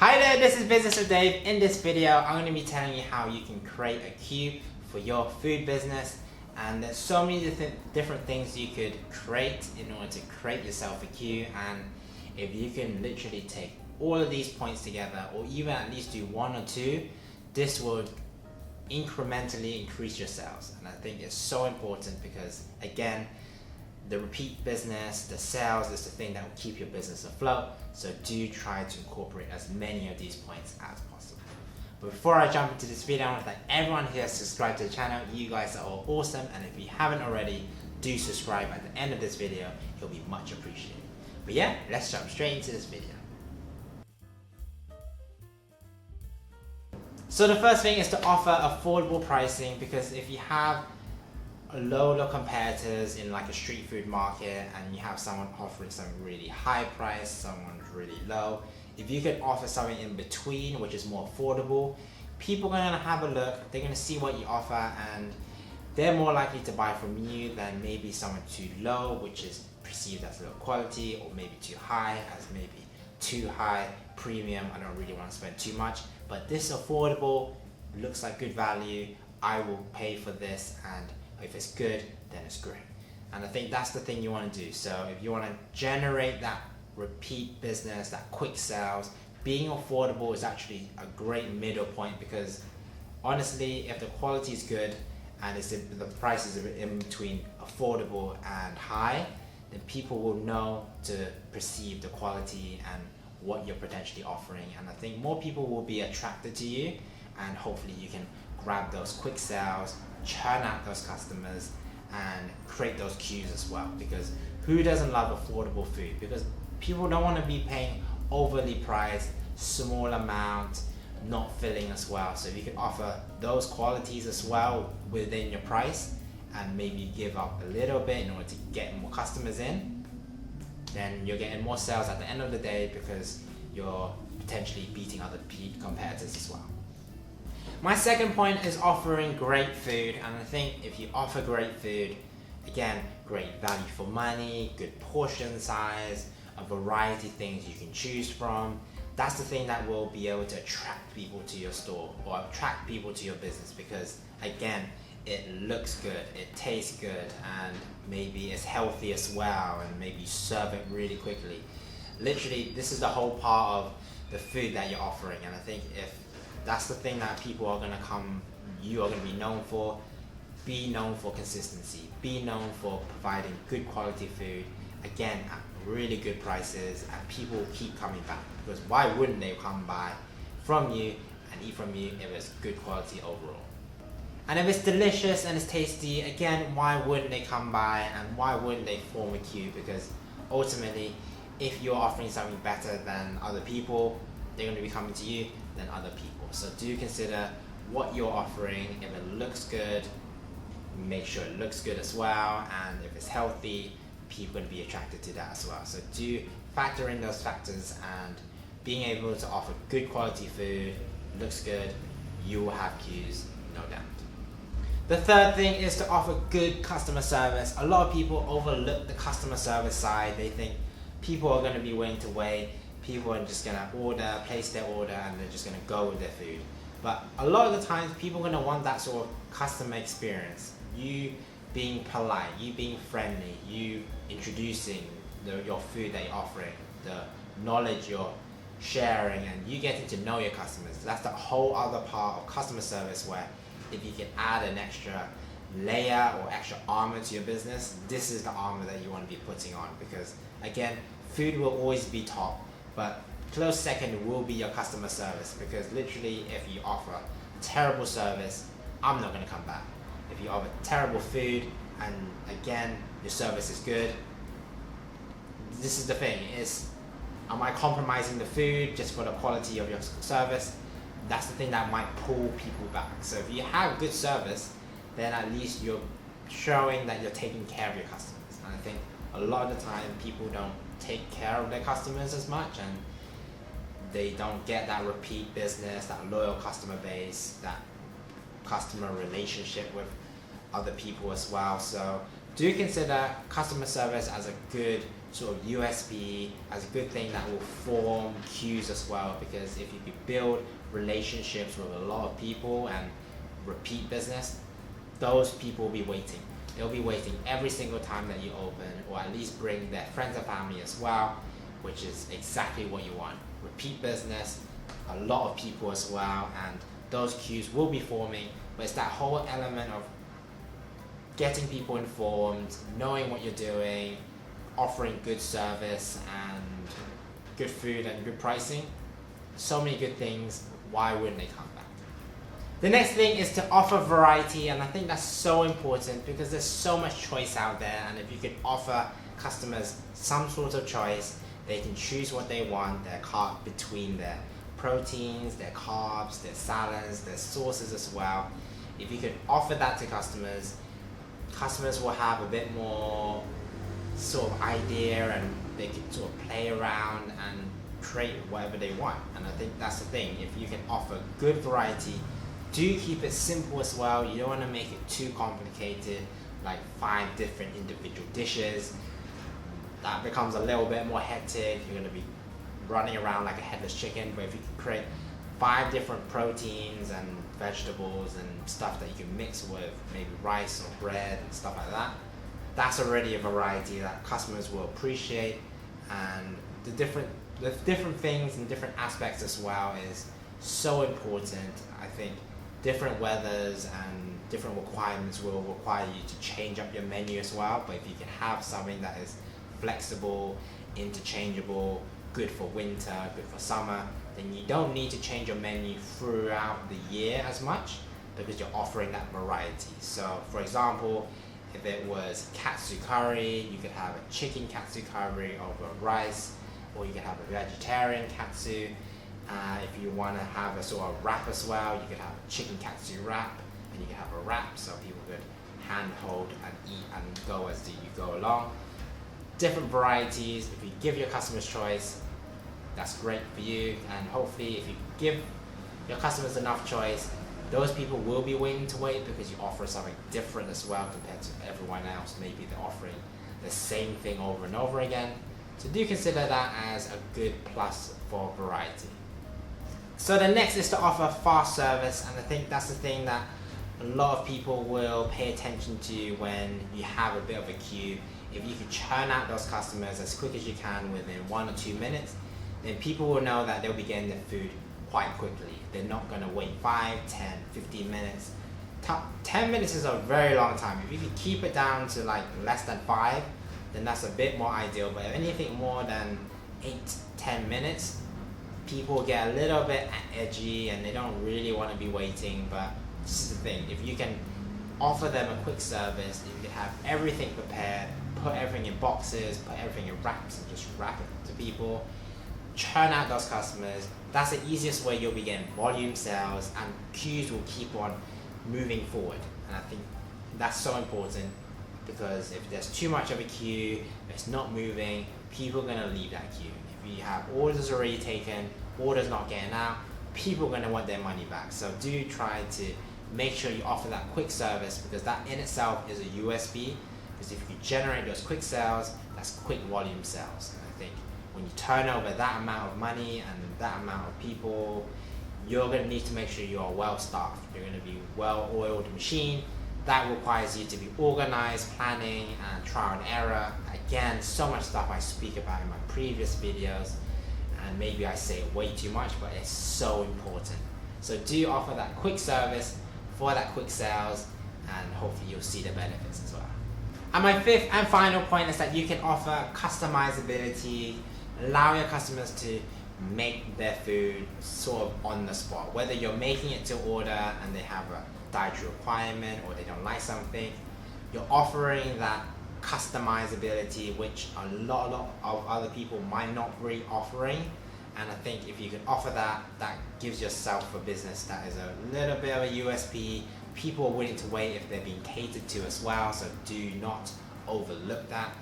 Hi there, this is Business with Dave. In this video, I'm going to be telling you how you can create a queue for your food business. And there's so many different things you could create in order to create yourself a queue. And if you can literally take all of these points together, or even at least do one or two, this will incrementally increase your sales. And I think it's so important because, again, the repeat business, the sales is the thing that will keep your business afloat. So do try to incorporate as many of these points as possible. But before I jump into this video, I want to thank everyone who has subscribed to the channel. You guys are all awesome. And if you haven't already, do subscribe at the end of this video. It'll be much appreciated. But yeah, let's jump straight into this video. So the first thing is to offer affordable pricing, because if you have lower competitors in like a street food market and you have someone offering something really high price, someone really low, if you could offer something in between which is more affordable, people are going to have a look, they're going to see what you offer, and they're more likely to buy from you than maybe someone too low, which is perceived as low quality, or maybe too high as maybe too high premium. I don't really want to spend too much, but this affordable looks like good value, I will pay for this, and if it's good, then it's great. And I think that's the thing you want to do. So if you want to generate that repeat business, that quick sales, being affordable is actually a great middle point, because honestly, if the quality is good and the price is in between affordable and high, then people will know to perceive the quality and what you're potentially offering. And I think more people will be attracted to you, and hopefully you can grab those quick sales, churn out those customers, and create those queues as well. Because who doesn't love affordable food? Because people don't want to be paying overly priced, small amount, not filling as well. So if you can offer those qualities as well within your price, and maybe give up a little bit in order to get more customers in, then you're getting more sales at the end of the day, because you're potentially beating other competitors as well. My second point is offering great food, and I think if you offer great food, again, great value for money, good portion size, a variety of things you can choose from, that's the thing that will be able to attract people to your store or attract people to your business, because again, it looks good, it tastes good, and maybe it's healthy as well, and maybe you serve it really quickly. Literally, this is the whole part of the food that you're offering, and I think if that's the thing that people are going to come, you are going to be known for. Be known for consistency. Be known for providing good quality food, again, at really good prices, and people will keep coming back. Because why wouldn't they come buy from you and eat from you if it's good quality overall? And if it's delicious and it's tasty, again, why wouldn't they come by, and why wouldn't they form a queue? Because ultimately, if you're offering something better than other people, they're going to be coming to you than other people. So do consider what you're offering. If it looks good, make sure it looks good as well, and if it's healthy, people will be attracted to that as well. So do factor in those factors, and being able to offer good quality food, looks good, you will have queues, no doubt. The third thing is to offer good customer service. A lot of people overlook the customer service side. They think people are going to be willing to wait, people are just going to place their order, and they're just going to go with their food. But a lot of the times, people are going to want that sort of customer experience. You being polite, you being friendly, you introducing your food that you're offering, the knowledge you're sharing, and you getting to know your customers. That's the whole other part of customer service, where if you can add an extra layer or extra armor to your business, this is the armor that you want to be putting on. Because again, food will always be top, but close second will be your customer service. Because literally, if you offer terrible service, I'm not going to come back. If you offer terrible food and again your service is good, this is the thing, is am I compromising the food just for the quality of your service? That's the thing that might pull people back. So if you have good service, then at least you're showing that you're taking care of your customers. And I think a lot of the time people don't take care of their customers as much, and they don't get that repeat business, that loyal customer base, that customer relationship with other people as well. So do consider customer service as a good sort of USP, as a good thing that will form queues as well, because if you could build relationships with a lot of people and repeat business, those people will be waiting. They'll be waiting every single time that you open, or at least bring their friends and family as well, which is exactly what you want. Repeat business, a lot of people as well, and those queues will be forming, but it's that whole element of getting people informed, knowing what you're doing, offering good service and good food and good pricing. So many good things, why wouldn't they come back? The next thing is to offer variety, and I think that's so important because there's so much choice out there, and if you could offer customers some sort of choice, they can choose what they want, their cart between their proteins, their carbs, their salads, their sauces as well. If you could offer that to customers, customers will have a bit more sort of idea, and they can sort of play around and create whatever they want. And I think that's the thing, if you can offer good variety, do keep it simple as well. You don't want to make it too complicated, like 5 different individual dishes. That becomes a little bit more hectic. You're going to be running around like a headless chicken. But if you can create 5 different proteins and vegetables and stuff that you can mix with maybe rice or bread and stuff like that, that's already a variety that customers will appreciate. And the different things and different aspects as well is so important. I think different weathers and different requirements will require you to change up your menu as well, but if you can have something that is flexible, interchangeable, good for winter, good for summer, then you don't need to change your menu throughout the year as much because you're offering that variety. So for example, if it was katsu curry, you could have a chicken katsu curry over rice, or you could have a vegetarian katsu. If you want to have a sort of wrap as well, you could have a chicken katsu wrap, and you could have a wrap so people could handhold and eat and go as you go along. Different varieties. If you give your customers choice, that's great for you, and hopefully if you give your customers enough choice, those people will be willing to wait because you offer something different as well compared to everyone else. Maybe they're offering the same thing over and over again. So do consider that as a good plus for variety. So the next is to offer fast service, and I think that's the thing that a lot of people will pay attention to when you have a bit of a queue. If you can churn out those customers as quick as you can within 1 or 2 minutes, then people will know that they'll be getting their food quite quickly. They're not going to wait 5, 10, 15 minutes. 10 minutes is a very long time. If you can keep it down to like less than 5, then that's a bit more ideal. But if anything more than 8, 10 minutes, people get a little bit edgy and they don't really want to be waiting. But this is the thing, if you can offer them a quick service, if you can have everything prepared, put everything in boxes, put everything in wraps and just wrap it to people, churn out those customers, that's the easiest way you'll be getting volume sales, and queues will keep on moving forward. And I think that's so important, because if there's too much of a queue, it's not moving, people are going to leave that queue. If you have orders already taken, orders not getting out, people are going to want their money back. So do try to make sure you offer that quick service, because that in itself is a USP, because if you generate those quick sales, that's quick volume sales. And I think when you turn over that amount of money and that amount of people, you're going to need to make sure you are well staffed. You're going to be well-oiled machine. That requires you to be organized, planning, and trial and error. Again, so much stuff I speak about in my previous videos, and maybe I say way too much, but it's so important. So do offer that quick service for that quick sales, and hopefully you'll see the benefits as well. And my 5th and final point is that you can offer customizability. Allow your customers to make their food sort of on the spot. Whether you're making it to order and they have a dietary requirement, or they don't like something, you're offering that customizability, which a lot of other people might not be offering. And I think if you can offer that, that gives yourself a business that is a little bit of a USP. People are willing to wait if they're being catered to as well, so do not overlook that.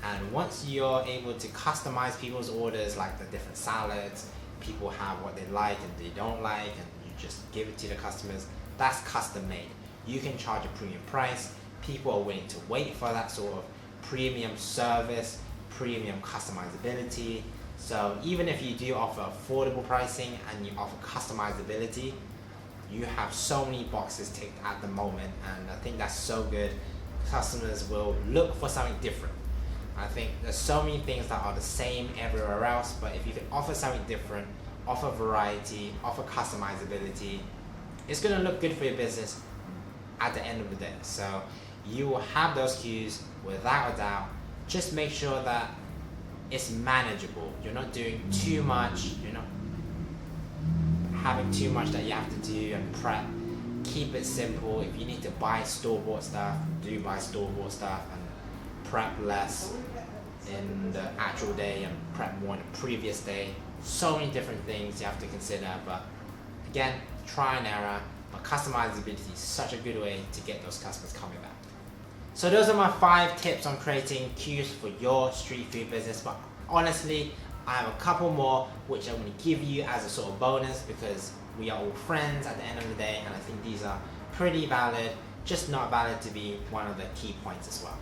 And once you're able to customize people's orders, like the different salads, people have what they like and they don't like, and you just give it to the customers, that's custom made. You can charge a premium price, People are willing to wait for that sort of premium service, premium customizability. So even if you do offer affordable pricing and you offer customizability, you have so many boxes ticked at the moment, and I think that's so good. Customers will look for something different. I think there's so many things that are the same everywhere else, but if you can offer something different, offer variety, offer customizability, it's going to look good for your business at the end of the day. So you will have those queues without a doubt. Just make sure that it's manageable. You're not doing too much, you're not having too much that you have to do and prep. Keep it simple. If you need to buy store-bought stuff, do buy store-bought stuff and prep less in the actual day and prep more in the previous day. So many different things you have to consider, but again, try and error. But customizability is such a good way to get those customers coming back. So those are my 5 tips on creating queues for your street food business, but honestly, I have a couple more which I'm going to give you as a sort of bonus because we are all friends at the end of the day, and I think these are pretty valid, just not valid to be one of the key points as well.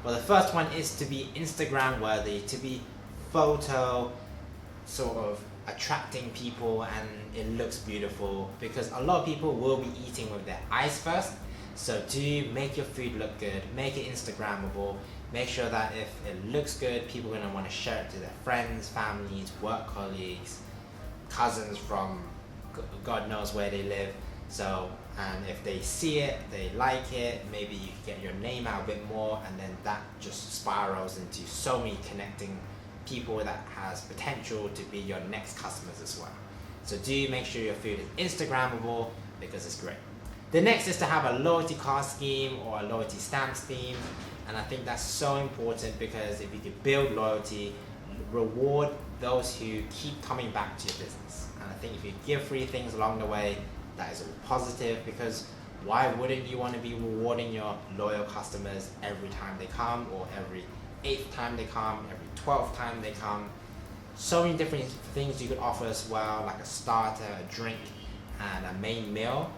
Well, the first one is to be Instagram worthy, to be photo sort of attracting people and it looks beautiful, because a lot of people will be eating with their eyes first. So do make your food look good, make it Instagrammable, make sure that if it looks good, people are going to want to share it to their friends, families, work colleagues, cousins from God knows where they live. So, and if they see it, they like it, maybe you can get your name out a bit more, and then that just spirals into so many connecting people that has potential to be your next customers as well. So do make sure your food is Instagrammable because it's great. The next is to have a loyalty card scheme or a loyalty stamp scheme, and I think that's so important because if you could build loyalty, reward those who keep coming back to your business. And I think if you give free things along the way, that is all positive, because why wouldn't you want to be rewarding your loyal customers every time they come, or every 8th time they come, every 12th time they come? So many different things you could offer as well, like a starter, a drink, and a main meal.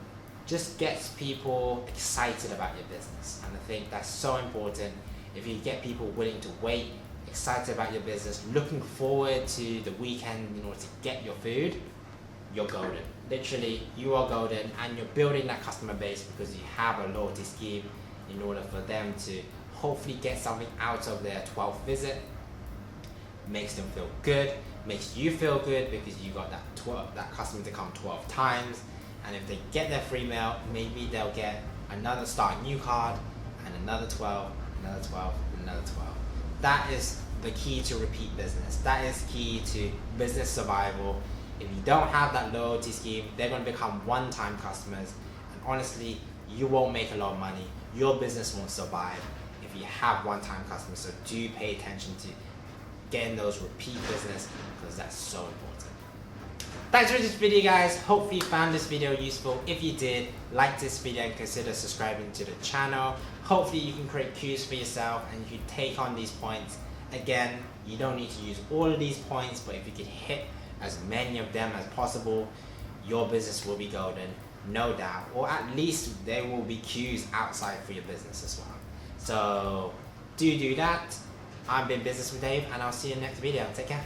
Just gets people excited about your business, and I think that's so important. If you get people willing to wait, excited about your business, looking forward to the weekend in order to get your food, you're golden. Literally, you are golden, and you're building that customer base because you have a loyalty scheme in order for them to hopefully get something out of their 12th visit. Makes them feel good, makes you feel good because you got that customer to come 12 times. And if they get their free meal, maybe they'll get another start new card, and another 12, another 12, another 12. That is the key to repeat business. That is key to business survival. If you don't have that loyalty scheme, they're going to become one-time customers. And honestly, you won't make a lot of money. Your business won't survive if you have one-time customers. So do pay attention to getting those repeat business, because that's so important. Thanks for this video, guys. Hopefully you found this video useful. If you did, like this video and consider subscribing to the channel. Hopefully you can create queues for yourself and you can take on these points. Again, you don't need to use all of these points, but if you can hit as many of them as possible, your business will be golden, no doubt. Or at least there will be queues outside for your business as well. So do that. I've been Business with Dave, and I'll see you in the next video. Take care.